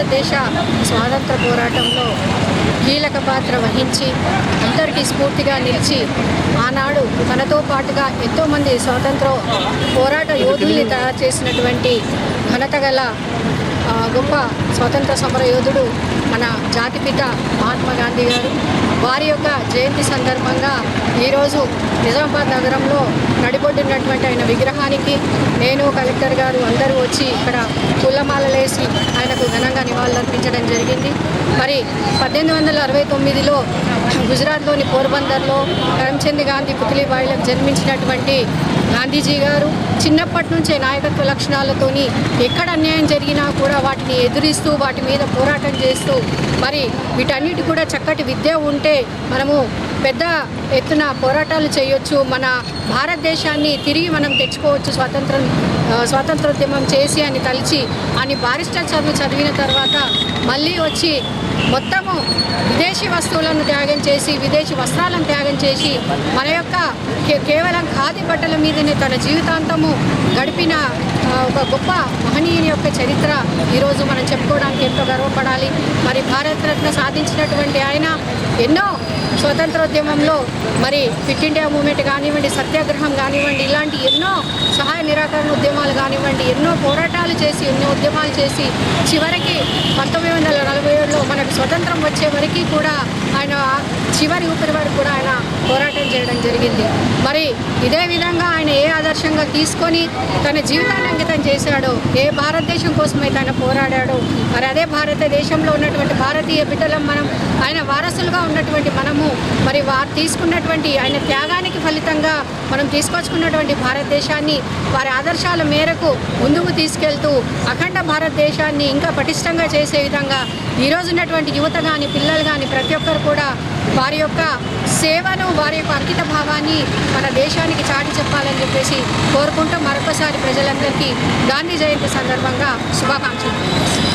భారతదేశ స్వాతంత్ర పోరాటంలో కీలక పాత్ర వహించి అందరికీ స్ఫూర్తిగా నిలిచి ఆనాడు తనతో పాటుగా ఎంతోమంది స్వాతంత్ర పోరాట యోధుల్ని తయారు చేసినటువంటి ఘనత గల గొప్ప స్వాతంత్ర సమర యోధుడు మన జాతిపిత మహాత్మా గాంధీ గారు. వారి యొక్క జయంతి సందర్భంగా ఈరోజు నిజామాబాద్ నగరంలో నడిబొడ్డున్నటువంటి ఆయన విగ్రహానికి నేను, కలెక్టర్ గారు అందరూ వచ్చి ఇక్కడ పూలమాలలేసి ఆయనకు ఘనంగా నివాళులర్పించడం జరిగింది. మరి 1869లో గుజరాత్లోని పోర్బందర్లో కరమ్చంద్ గాంధీ పుత్లీబాయిలకు జన్మించినటువంటి గాంధీజీ గారు చిన్నప్పటి నుంచే నాయకత్వ లక్షణాలతోని ఎక్కడ అన్యాయం జరిగినా కూడా వాటిని ఎదురిస్తూ వాటి మీద పోరాటం చేస్తూ మరి వీటన్నిటి కూడా చక్కటి విద్య ఉంటే మనము పెద్ద ఎత్తున పోరాటాలు చేయొచ్చు, మన భారతదేశాన్ని తిరిగి మనం తెచ్చుకోవచ్చు స్వాతంత్రోద్యమం చేసి అని తలిచి అని బారిస్టర్ చదివిన తర్వాత మళ్ళీ వచ్చి మొత్తము విదేశీ వస్తువులను త్యాగం చేసి విదేశీ వస్త్రాలను త్యాగం చేసి మన యొక్క కేవలం ఖాదీ బట్టల మీదనే తన జీవితాంతము గడిపిన ఒక గొప్ప మహనీయుని యొక్క చరిత్ర ఈరోజు మనం చెప్పుకోవడానికి ఎంతో గర్వపడాలి. మరి భారతరత్న సాధించినటువంటి ఆయన ఎన్నో స్వతంత్రోద్యమంలో మరి క్విట్ ఇండియా మూవ్మెంట్ కానివ్వండి, సత్యాగ్రహం కానివ్వండి, ఇలాంటి ఎన్నో సహాయ నిరాకరణ ఉద్యమాలు కానివ్వండి, ఎన్నో పోరాటాలు చేసి ఎన్నో ఉద్యమాలు చేసి చివరికి 1947లో మనకు స్వతంత్రం వచ్చే వరకు కూడా ఆయన చివరి ఊపిరి వరకు కూడా ఆయన పోరాటం చేయడం జరిగింది. మరి ఇదే విధంగా ఆయన ఏ ఆదర్శంగా తీసుకొని తన జీవితాన్ని అంకితం చేశాడో, ఏ భారతదేశం కోసమైతే ఆయన పోరాడాడో, మరి అదే భారతదేశంలో ఉన్నటువంటి భారతీయ బిడ్డలం మనం, ఆయన వారసులుగా ఉన్నటువంటి మనము మరి వారు తీసుకున్నటువంటి ఆయన త్యాగానికి ఫలితంగా మనం తీసుకొచ్చుకున్నటువంటి భారతదేశాన్ని వారి ఆదర్శాల మేరకు ముందుకు తీసుకెళ్తూ అఖండ భారతదేశాన్ని ఇంకా పటిష్టంగా చేసే విధంగా ఈరోజు ఉన్నటువంటి యువత కానీ పిల్లలు కానీ ప్రతి ఒక్కరు కూడా వారి యొక్క సేవను, వారి యొక్క అంకిత భావాన్ని మన దేశానికి చాటి చెప్పాలని చెప్పేసి కోరుకుంటూ మరొకసారి ప్రజలందరికీ గాంధీ జయంతి సందర్భంగా శుభాకాంక్షలు.